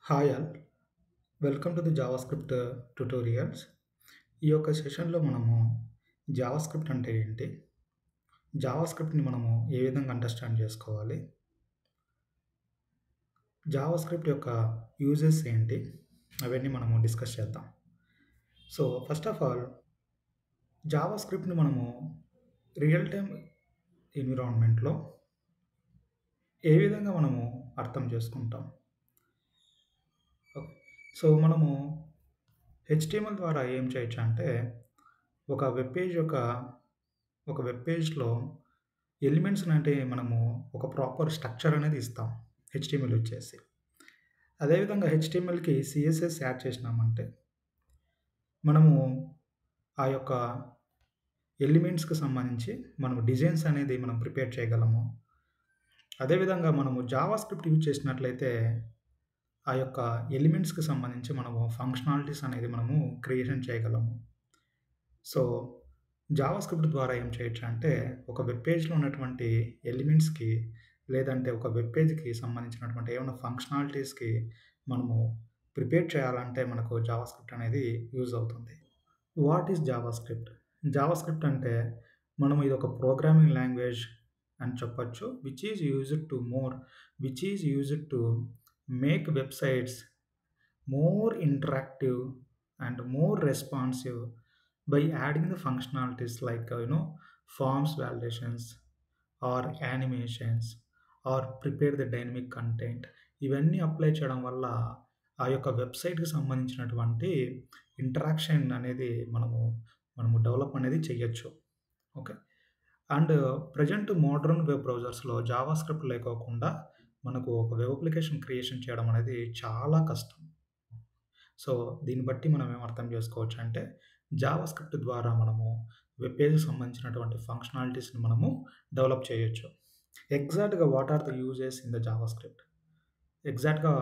Hi all. Welcome to the JavaScript tutorials. ఈ యొక్క సెషన్‌లో మనము జావాస్క్రిప్ట్ అంటే ఏంటి? జావాస్క్రిప్ట్‌ని మనము ఏ విధంగా అండర్‌స్టాండ్ చేసుకోవాలి? జావాస్క్రిప్ట్ యొక్క యూజెస్ ఏంటి? అవన్నీ మనము డిస్కస్ చేద్దాం. సో, ఫస్ట్ ఆఫ్ ఆల్ జావాస్క్రిప్ట్‌ని మనము రియల్ టైమ్ ఎన్విరాన్మెంట్‌లో ఏ విధంగా మనము అర్థం చేసుకుంటాం? ఓకే. సో, మనము హెచ్‌టీఎంఎల్ ద్వారా ఏం చేయొచ్చంటే, ఒక వెబ్ పేజ్ యొక్క ఒక వెబ్ పేజ్‌లో ఎలిమెంట్స్‌నంటే మనము ఒక ప్రాపర్ స్ట్రక్చర్ అనేది ఇస్తాం. హెచ్‌టీఎంఎల్ వచ్చేసి. అదేవిధంగా హెచ్‌టీఎంఎల్‌కి సీఎస్ఎస్ యాడ్ చేసినామంటే, మనము ఆ యొక్క ఎలిమెంట్స్‌కి సంబంధించి మనము డిజైన్స్ అనేది మనం ప్రిపేర్ చేయగలము. అదేవిధంగా మనము జావాస్క్రిప్ట్ యూజ్ చేసినట్లయితే, ఆ యొక్క ఎలిమెంట్స్‌కి సంబంధించి మనము ఫంక్షనాలిటీస్ అనేది మనము క్రియేషన్ చేయగలము. సో, జావాస్క్రిప్ట్ ద్వారా ఏం చేయొచ్చంటే, ఒక వెబ్ పేజ్‌లో ఉన్నటువంటి ఎలిమెంట్స్‌కి లేదంటే ఒక వెబ్ పేజ్‌కి సంబంధించినటువంటి ఏమన్నా ఫంక్షనాలిటీస్‌కి మనము ప్రిపేర్ చేయాలంటే మనకు జావాస్క్రిప్ట్ అనేది యూజ్ అవుతుంది. What is JavaScript? జావాస్క్రిప్ట్ అంటే మనం ఇదొక ప్రోగ్రామింగ్ లాంగ్వేజ్ అని చెప్పొచ్చు. Which is used to make websites more interactive and more responsive by adding the functionalities like forms validations or animations or prepare the dynamic content. ఇవన్నీ apply చేయడం వల్ల ఆ యొక్క వెబ్‌సైట్‌కి సంబంధించినటువంటి ఇంటరాక్షన్ అనేది మనము డెవలప్ అనేది చేయొచ్చు. Okay. And present modern web బ్రౌజర్స్‌లో జావాస్క్రిప్ట్ లేకోకుండా మనకు ఒక వెబ్ అప్లికేషన్ క్రియేషన్ చేయడం అనేది చాలా కష్టం. సో, దీన్ని బట్టి మనం ఏం అర్థం చేసుకోవచ్చంటే, జావాస్క్రిప్ట్ ద్వారా మనము వెబ్ పేజ్‌కి సంబంధించినటువంటి ఫంక్షనాలిటీస్‌ని మనము డెవలప్ చేయొచ్చు. ఎగ్జాక్ట్‌గా what are the uses in the JavaScript? ఎగ్జాక్ట్‌గా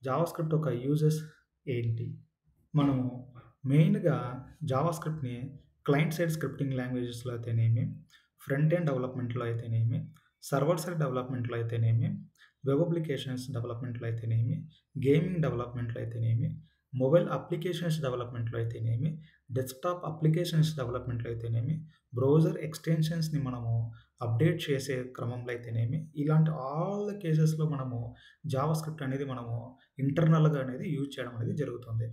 జావాస్క్రిప్ట్ యొక్క యూజెస్ ఏంటి? మనము మెయిన్‌గా జావాస్క్రిప్ట్‌ని క్లయింట్ సైడ్ స్క్రిప్టింగ్ లాంగ్వేజెస్‌లో అయితేనేమి, ఫ్రంట్ ఎండ్ డెవలప్‌మెంట్‌లో అయితేనేమి, సర్వర్ సైడ్ డెవలప్‌మెంట్‌లో అయితేనేమి, వెబ్ అప్లికేషన్స్ డెవలప్‌మెంట్‌లో అయితేనేమి, గేమింగ్ డెవలప్‌మెంట్‌లో అయితేనేమి, మొబైల్ అప్లికేషన్స్ డెవలప్‌మెంట్‌లో అయితేనేమి, డెస్క్‌టాప్ అప్లికేషన్స్ డెవలప్‌మెంట్‌లో అయితేనేమి, బ్రౌజర్ ఎక్స్‌టెన్షన్స్‌ని మనము అప్డేట్ చేసే క్రమంలో అయితేనేమి, ఇలాంటి ఆల్ ద కేసెస్‌లో మనము జావాస్క్రిప్ట్ అనేది మనము ఇంటర్నల్‌గా అనేది యూజ్ చేయడం అనేది జరుగుతుంది.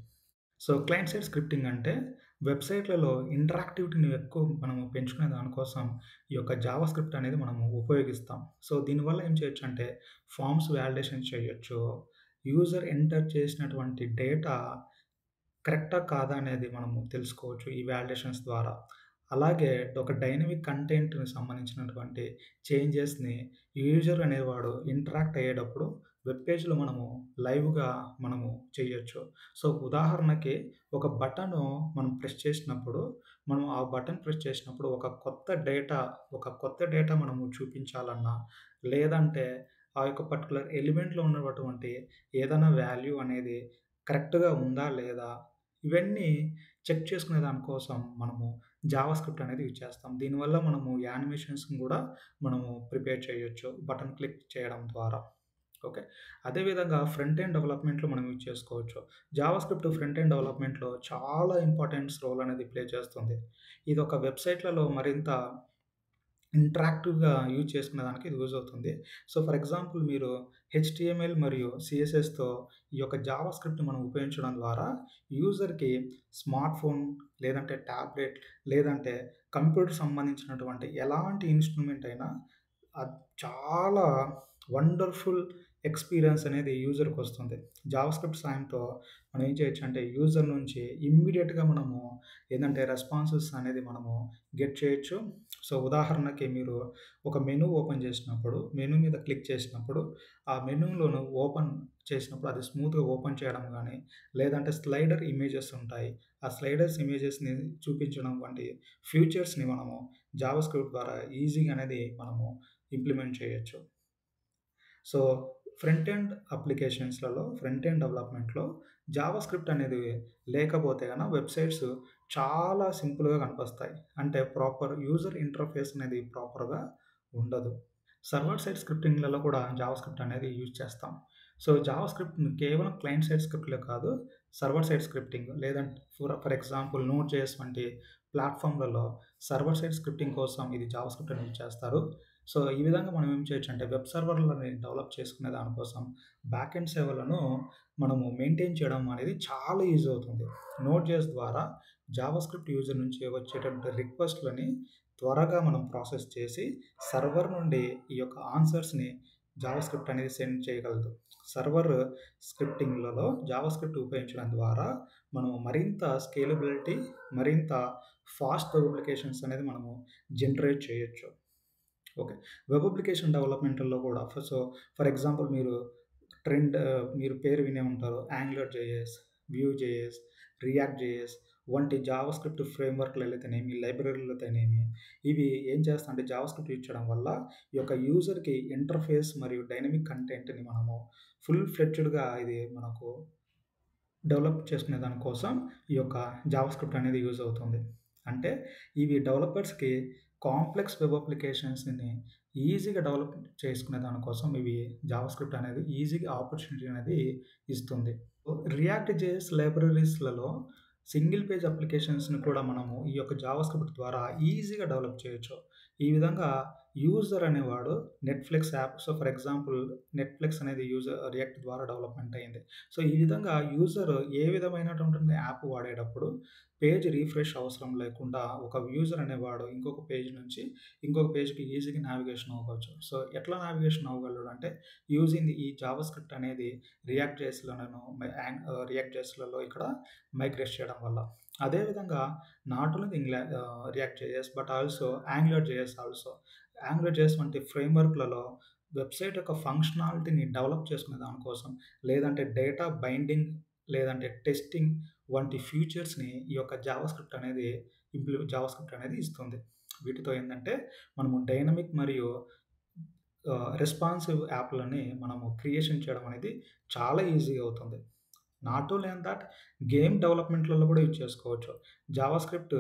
సో, క్లయింట్ సైడ్ స్క్రిప్టింగ్ అంటే వెబ్‌సైట్‌లలో ఇంటరాక్టివిటీని ఎక్కువ మనము పెంచుకునే దానికోసం ఈ యొక్క జావాస్క్రిప్ట్ అనేది మనము ఉపయోగిస్తాం. సో, దీనివల్ల ఏం చేయొచ్చంటే ఫార్మ్స్ వాలిడేషన్ చేయొచ్చు. యూజర్ ఎంటర్ చేసినటువంటి డేటా కరెక్టా? కాదా? అనేది మనము తెలుసుకోవచ్చు ఈ వాలిడేషన్స్ ద్వారా. అలాగే ఒక డైనమిక్ కంటెంట్‌కి సంబంధించినటువంటి చేంజెస్‌ని యూజర్ అనేవాడు ఇంటరాక్ట్ అయ్యేటప్పుడు వెబ్ పేజ్‌లో మనము చేయొచ్చు. సో, ఉదాహరణకి ఒక బటను మనం ప్రెస్ చేసినప్పుడు, మనం ఆ బటన్ ప్రెస్ చేసినప్పుడు ఒక కొత్త డేటా మనము చూపించాలన్నా, లేదంటే ఆ యొక్క పర్టిక్యులర్ ఎలిమెంట్‌లో ఉన్నటువంటి ఏదైనా వాల్యూ అనేది కరెక్ట్‌గా ఉందా? లేదా? ఇవన్నీ చెక్ చేసుకునే దాని కోసం మనము జావాస్క్రిప్ట్ అనేది యూజ్ చేస్తాం. దీనివల్ల మనము యానిమేషన్స్‌ని గూడా మనము ప్రిపేర్ చేయొచ్చు బటన్ క్లిక్ చేయడం ద్వారా. ఓకే. అదే విధంగా ఫ్రంట్ ఎండ్ డెవలప్‌మెంట్‌లో మనం యూజ్ చేసుకోవచ్చు. జావాస్క్రిప్ట్ ఫ్రంట్ ఎండ్ డెవలప్‌మెంట్‌లో చాలా ఇంపార్టెన్స్ రోల్ అనేది ప్లే చేస్తుంది. ఇదొక వెబ్‌సైట్‌లలో మరింత ఇంటరాక్టివ్‌గా యూజ్ చేసుకునేదానికి ఇది యూజ్ అవుతుంది. సో, ఫర్ ఎగ్జాంపుల్ మీరు హెచ్‌టీఎంఎల్ మరియు సీఎస్ఎస్‌తో ఈ యొక్క జావాస్క్రిప్ట్‌ని మనం ఉపయోగించడం ద్వారా యూజర్‌కి స్మార్ట్ ఫోన్ లేదంటే టాబ్లెట్ లేదంటే కంప్యూటర్‌కి సంబంధించినటువంటి ఎలాంటి ఇన్‌స్ట్రుమెంట్ అయినా చాలా వండర్‌ఫుల్ ఎక్స్‌పీరియన్స్ అనేది యూజర్‌కొస్తుంది. జావాస్క్రిప్ట్ సాయంతో మనం ఏం చేయొచ్చంటే యూజర్ నుంచి ఇమ్మీడియేట్‌గా మనము ఏందంటే రెస్పాన్సెస్ అనేది మనము గెట్ చేయొచ్చు. సో, ఉదాహరణకి మీరు ఒక మెనూ ఓపెన్ చేసినప్పుడు, మెనూ మీద క్లిక్ చేసినప్పుడు, ఆ మెనూలోను ఓపెన్ చేసినప్పుడు అది స్మూత్‌గా ఓపెన్ చేయడం గానీ, లేదంటే స్లైడర్ ఇమేజెస్ ఉంటాయి. ఆ స్లైడర్స్ ఇమేజెస్‌ని చూపించడం వంటి ఫీచర్స్‌ని మనము జావాస్క్రిప్ట్ ద్వారా ఈజీగా అనేది మనము ఇంప్లిమెంట్ చేయొచ్చు. సో, ఫ్రంట్ ఎండ్ డెవలప్‌మెంట్‌లో జావాస్క్రిప్ట్ అనేది లేకపోతే వెబ్‌సైట్స్ చాలా సింపుల్‌గా కనిపిస్తాయి. అంటే ప్రాపర్ యూజర్ ఇంటర్‌ఫేస్ అనేది ప్రాపర్‌గా ఉండదు. సర్వర్ సైడ్ స్క్రిప్టింగ్‌లలో కూడా జావాస్క్రిప్ట్ అనేది యూజ్ చేస్తాం. సో, జావాస్క్రిప్ట్‌ని కేవలం క్లయింట్ సైడ్ స్క్రిప్ట్‌లే కాదు, సర్వర్ సైడ్ స్క్రిప్టింగ్ లేదంటే ఫర్ ఎగ్జాంపుల్ నోడ్.జేఎస్ వంటి ప్లాట్‌ఫామ్‌లలో సర్వర్ సైడ్ స్క్రిప్టింగ్ కోసం ఇది జావాస్క్రిప్ట్‌ని యూజ్ చేస్తారు. సో, ఈ విధంగా మనం ఏం చేయొచ్చంటే వెబ్ సర్వర్‌లని డెవలప్ చేసుకునే దానికోసం బ్యాక్ ఎండ్ సేవలను మనము మెయింటైన్ చేయడం అనేది చాలా ఈజీ అవుతుంది. నోడ్.జేఎస్ ద్వారా జావాస్క్రిప్ట్ యూజర్ నుంచి వచ్చేటువంటి రిక్వెస్ట్‌లని త్వరగా మనం ప్రాసెస్ చేసి సర్వర్ నుండి ఈ యొక్క ఆన్సర్స్‌ని జావాస్క్రిప్ట్ అనేది సెండ్ చేయగలదు. సర్వర్ స్క్రిప్టింగ్‌లలో జావాస్క్రిప్ట్ ఉపయోగించడం ద్వారా మనము మరింత స్కేలబిలిటీ, మరింత ఫాస్ట్ వెబ్ అప్లికేషన్స్ అనేది మనము జనరేట్ చేయొచ్చు. ఓకే. వెబ్ అప్లికేషన్ డెవలప్‌మెంట్‌లో కూడా ఫర్ ఎగ్జాంపుల్ మీరు పేరు వినే ఉంటారు. Angular JS, view JS, react JS వంటి జావాస్క్రిప్ట్ ఫ్రేమ్‌వర్క్‌లైతేనేమి, లైబ్రరీలైతేనేమి ఇవి ఏం చేస్తాయంటే జావాస్క్రిప్ట్ యూజ్ చేయడం వల్ల ఈ యొక్క యూజర్‌కి ఇంటర్ఫేస్ మరియు డైనమిక్ కంటెంట్‌ని మనము ఫుల్ ఫ్లెడ్జ్డ్‌గా ఇది మనకు డెవలప్ చేసుకునే దాని కోసం ఈ యొక్క జావాస్క్రిప్ట్ అనేది యూజ్ అవుతుంది. అంటే ఇవి డెవలపర్స్‌కి కాంప్లెక్స్ వెబ్ అప్లికేషన్స్‌ని ఈజీగా డెవలప్ చేసుకునే దాని కోసం ఇవి జావాస్క్రిప్ట్ అనేది ఈజీగా ఆపర్చునిటీ అనేది ఇస్తుంది. రియాక్ట్ జేఎస్ లైబ్రరీస్‌లలో సింగిల్ పేజ్ అప్లికేషన్స్‌ని కూడా మనము ఈ యొక్క జావాస్క్రిప్ట్ ద్వారా ఈజీగా డెవలప్ చేయొచ్చు. ఈ విధంగా యూజర్ అనేవాడు Netflix app for example Netflix అనేది రియాక్ట్ ద్వారా డెవలప్‌మెంట్ అయింది. సో, ఈ విధంగా యూజర్ ఏ విధమైనటువంటి యాప్ వాడేటప్పుడు పేజ్ రిఫ్రెష్ అవసరం లేకుండా ఒక యూజర్ అనేవాడు ఇంకొక పేజ్ నుంచి ఇంకొక పేజ్‌కి ఈజీగా నావిగేషన్ అవ్వచ్చు. సో, ఎట్లా నావిగేషన్ అవ్వగలడు అంటే యూజింగ్ ఈ జావాస్క్రిప్ట్ అనేది రియాక్ట్ జేఎస్‌లలో ఇక్కడ మైగ్రేట్ చేయడం వల్ల. అదే విధంగా not only react JS but also angular JS also. Angular JS వంటి ఫ్రేమ్‌వర్క్‌లలో వెబ్‌సైట్ యొక్క ఫంక్షనాలిటీని డెవలప్ చేసుకునే దానికోసం లేదంటే డేటా బైండింగ్ లేదంటే టెస్టింగ్ వంటి ఫీచర్స్‌ని ఈ యొక్క జావాస్క్రిప్ట్ అనేది ఇస్తుంది. వీటితో ఏందంటే మనము డైనమిక్ మరియు రెస్పాన్సివ్ యాప్‌లని మనము క్రియేషన్ చేయడం అనేది చాలా ఈజీగా అవుతుంది. Not only on that game డెవలప్‌మెంట్‌లలో కూడా యూజ్ చేసుకోవచ్చు. జావాస్క్రిప్ట్,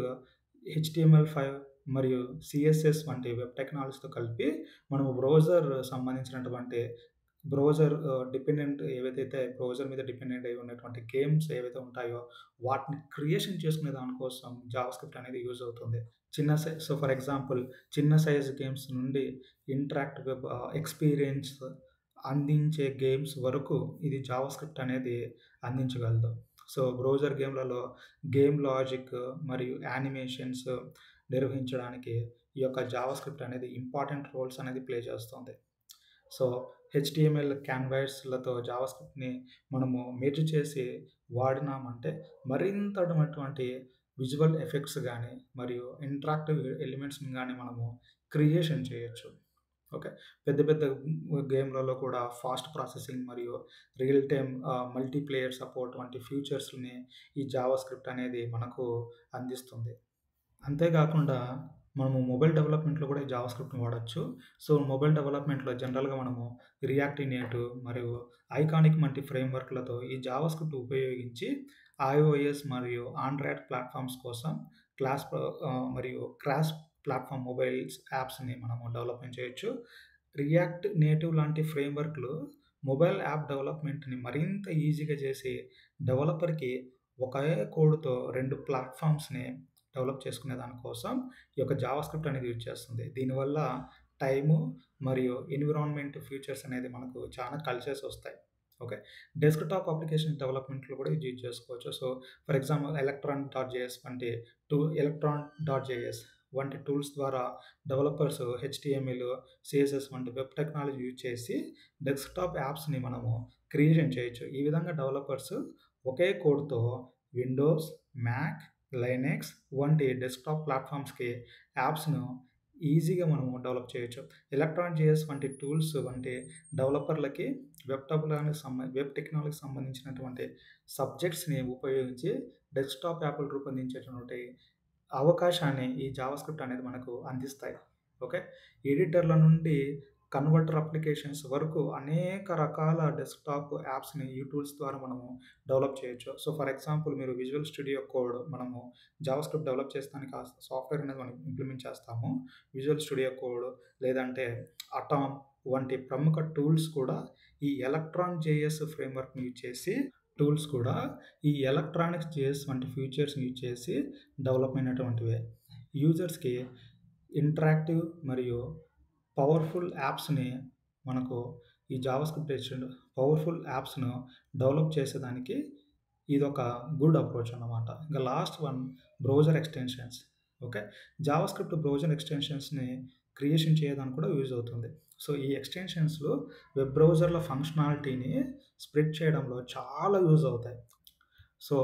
హెచ్‌టీఎంఎల్5 మరియు సీఎస్ఎస్ వంటి వెబ్ టెక్నాలజీతో కలిపి మనము బ్రౌజర్ మీద డిపెండెంట్ అయి ఉన్నటువంటి గేమ్స్ ఏవైతే ఉంటాయో వాటిని క్రియేషన్ చేసుకునే దానికోసం జావాస్క్రిప్ట్ అనేది యూజ్ అవుతుంది. ఫర్ ఎగ్జాంపుల్ చిన్న సైజ్ గేమ్స్ నుండి ఇంటరాక్టివ్ వెబ్ ఎక్స్‌పీరియన్స్ అందించే గేమ్స్ వరకు ఇది జావాస్క్రిప్ట్ అనేది అందించగలదు. సో, బ్రౌజర్ గేమ్‌లలో గేమ్ లాజిక్ మరియు యానిమేషన్స్ నిర్వహించడానికి ఈ యొక్క జావాస్క్రిప్ట్ అనేది ఇంపార్టెంట్ రోల్స్ అనేది ప్లే చేస్తుంది. సో, హెచ్‌టీఎంఎల్ క్యాన్వాస్‌లతో జావాస్క్రిప్ట్‌ని మనము మెర్జ్ చేసి వాడినామంటే మరింతటువంటి విజువల్ ఎఫెక్ట్స్ గానీ, మరియు ఇంటరాక్టివ్ ఎలిమెంట్స్‌ని గానీ మనము క్రియేషన్ చేయొచ్చు. ఓకే. పెద్ద పెద్ద గేమ్‌లలో కూడా ఫాస్ట్ ప్రాసెసింగ్ మరియు రియల్ టైమ్ మల్టీప్లేయర్ సపోర్ట్ వంటి ఫీచర్స్‌ని ఈ జావాస్క్రిప్ట్ అనేది మనకు అందిస్తుంది. అంతేగాకుండా మనము మొబైల్ డెవలప్‌మెంట్‌లో కూడా ఈ జావాస్క్రిప్ట్‌ని వాడొచ్చు. సో, మొబైల్ డెవలప్‌మెంట్‌లో జనరల్‌గా మనము రియాక్ట్ నేటివ్ మరియు ఐకానిక్ వంటి ఫ్రేమ్‌వర్క్‌లతో ఈ జావాస్క్రిప్ట్ ఉపయోగించి ఐఓఎస్ మరియు ఆండ్రాయిడ్ ప్లాట్‌ఫామ్స్ కోసం మరియు క్రాస్ ప్లాట్‌ఫామ్ మొబైల్స్ యాప్స్‌ని మనము డెవలప్‌మెంట్ చేయొచ్చు. రియాక్ట్ నేటివ్ లాంటి ఫ్రేమ్‌వర్క్‌లు మొబైల్ యాప్ డెవలప్‌మెంట్‌ని మరింత ఈజీగా చేసి డెవలపర్‌కి ఒకే కోడ్‌తో 2 ప్లాట్‌ఫామ్స్‌ని డెవలప్ చేసుకునే దాని కోసం ఈ యొక్క జావాస్క్రిప్ట్ అనేది యూజ్ చేస్తుంది. దీనివల్ల టైము మరియు ఎన్విరాన్మెంట్ ఫీచర్స్ అనేది మనకు చాలా కలిసేసొస్తాయి. ఓకే. డెస్క్‌టాప్ అప్లికేషన్ డెవలప్‌మెంట్‌లో కూడా ఇది యూజ్ చేసుకోవచ్చు. సో, ఫర్ ఎగ్జాంపుల్ ఎలక్ట్రాన్.js వంటి టూల్స్ ద్వారా డెవలపర్స్ హెచ్‌టీఎంఎల్, సీఎస్ఎస్ వంటి వెబ్ టెక్నాలజీ యూజ్ చేసి డెస్క్‌టాప్ యాప్స్‌ని మనము క్రియేషన్ చేయొచ్చు. ఈ విధంగా డెవలపర్స్ ఒకే కోడ్‌తో విండోస్, మ్యాక్, లైనక్స్ వంటి డెస్క్‌టాప్ ప్లాట్‌ఫామ్స్‌కి యాప్స్‌ను ఈజీగా మనము డెవలప్ చేయొచ్చు. ఎలక్ట్రాన్.js వంటి టూల్స్ వంటి డెవలపర్‌లకి వెబ్ టెక్నాలజీకి సంబంధించినటువంటి సబ్జెక్ట్స్‌ని ఉపయోగించి డెస్క్‌టాప్ యాప్‌లు రూపొందించేటువంటి అవకాశాన్ని ఈ జావాస్క్రిప్ట్ అనేది మనకు అందిస్తాయి. ఓకే. ఎడిటర్‌ల నుండి కన్వర్టర్ అప్లికేషన్స్ వరకు అనేక రకాల డెస్క్‌టాప్ యాప్స్‌ని ఈ టూల్స్ ద్వారా మనము డెవలప్ చేయొచ్చు. సో, ఫర్ ఎగ్జాంపుల్ మీరు విజువల్ స్టూడియో కోడ్ మనము జావాస్క్రిప్ట్ డెవలప్ చేస్తానికి ఆ సాఫ్ట్‌వేర్ అనేది మనం ఇంప్లిమెంట్ చేస్తాము. విజువల్ స్టూడియో కోడ్ లేదంటే అటామ్ వంటి ప్రముఖ టూల్స్ కూడా ఈ ఎలక్ట్రాన్ జేఎస్ ఫ్రేమ్‌వర్క్‌ని యూజ్ చేసి టూల్స్ కూడా ఈ ఎలక్ట్రానిక్స్ జేఎస్ వంటి ఫీచర్స్‌ని యూజ్ చేసి డెవలప్ అయినటువంటివే. యూజర్స్‌కి ఇంటరాక్టివ్ మరియు పవర్‌ఫుల్ యాప్స్‌ని మనకు ఈ జావాస్క్రిప్ట్ బేస్డ్ పవర్‌ఫుల్ యాప్స్‌ను డెవలప్ చేసేదానికి ఇదొక గుడ్ అప్రోచ్ అన్నమాట. ఇంక last one browser extensions. Okay. JavaScript browser ఎక్స్‌టెన్షన్స్‌ని creation చేయడానికి కూడా యూజ్ అవుతుంది. సో, ఈ ఎక్స్‌టెన్షన్స్‌లు వెబ్ బ్రౌజర్‌ల ఫంక్షనాలిటీని స్ప్రెడ్ చేయడంలో చాలా యూజ్ అవుతాయి. సో,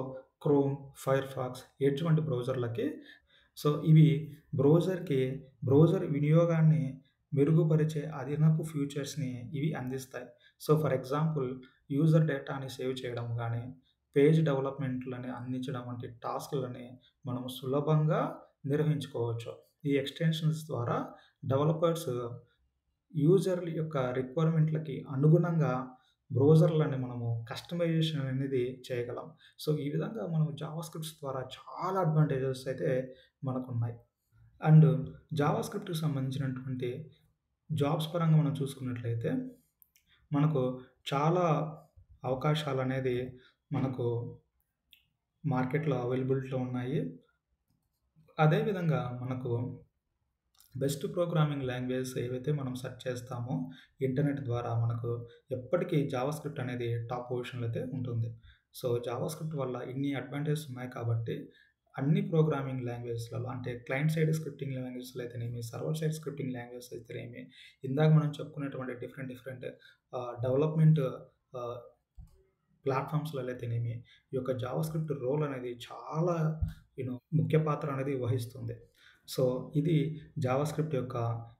క్రోమ్, ఫైర్‌ఫాక్స్, ఎడ్జ్ వంటి బ్రౌజర్‌లకి సో, ఇవి బ్రౌజర్‌కి బ్రౌజర్ వినియోగాన్ని మెరుగుపరిచే అదనపు ఫీచర్స్‌ని ఇవి అందిస్తాయి. సో, ఫర్ ఎగ్జాంపుల్ యూజర్ డేటాని సేవ్ చేయడం గానీ, పేజ్ డెవలప్‌మెంట్‌లని అందించడం వంటి టాస్క్‌లని మనం సులభంగా నిర్వహించుకోవచ్చు. ఈ ఎక్స్‌టెన్షన్స్ ద్వారా డెవలపర్స్ యూజర్ల యొక్క రిక్వైర్మెంట్‌లకి అనుగుణంగా బ్రౌజర్‌లని మనము కస్టమైజేషన్ అనేది చేయగలం. సో, ఈ విధంగా మనం జావాస్క్రిప్ట్స్ ద్వారా చాలా అడ్వాంటేజెస్ అయితే మనకున్నాయి. అండ్ జావాస్క్రిప్ట్‌కి సంబంధించినటువంటి జాబ్స్ పరంగా మనం చూసుకున్నట్లయితే, మనకు చాలా అవకాశాలనేది మనకు మార్కెట్‌లో అవైలబిలిటీలో ఉన్నాయి. అదే విధంగా మనకు బెస్ట్ ప్రోగ్రామింగ్ లాంగ్వేజెస్ ఏవైతే మనం సెర్చ్ చేస్తామో ఇంటర్నెట్ ద్వారా మనకు ఎప్పటికీ జావాస్క్రిప్ట్ అనేది టాప్ పొజిషన్‌లో అయితే ఉంటుంది. సో, జావాస్క్రిప్ట్ వల్ల ఇన్ని అడ్వాంటేజెస్ ఉన్నాయి కాబట్టి అన్ని ప్రోగ్రామింగ్ లాంగ్వేజెస్‌లలో అంటే క్లయింట్ సైడ్ స్క్రిప్టింగ్ లాంగ్వేజెస్‌లో అయితేనేమి, సర్వర్ సైడ్ స్క్రిప్టింగ్ లాంగ్వేజెస్ అయితేనేమి, ఇందాక మనం చెప్పుకున్నటువంటి డిఫరెంట్ డెవలప్‌మెంట్ ఆహ్, ప్లాట్‌ఫార్మ్స్‌లలో అయితేనేమి, ఈ యొక్క జావాస్క్రిప్ట్ రోల్ అనేది చాలా ముఖ్య పాత్ర అనేది వహిస్తుంది. సో, ఇది జావాస్క్రిప్ట్ యొక్క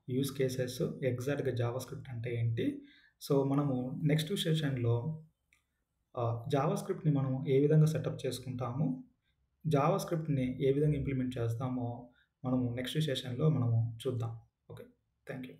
యూజ్ కేసెస్, ఎగ్జాక్ట్‌గా జావాస్క్రిప్ట్ అంటే ఏంటి? సో, మనము నెక్స్ట్ సెషన్‌లో జావాస్క్రిప్ట్‌ని మనం ఏ విధంగా సెటప్ చేసుకుంటాము, జావాస్క్రిప్ట్‌ని ఏ విధంగా ఇంప్లిమెంట్ చేస్తామో మనము నెక్స్ట్ సెషన్‌లో మనము చూద్దాం. ఓకే. Thank you.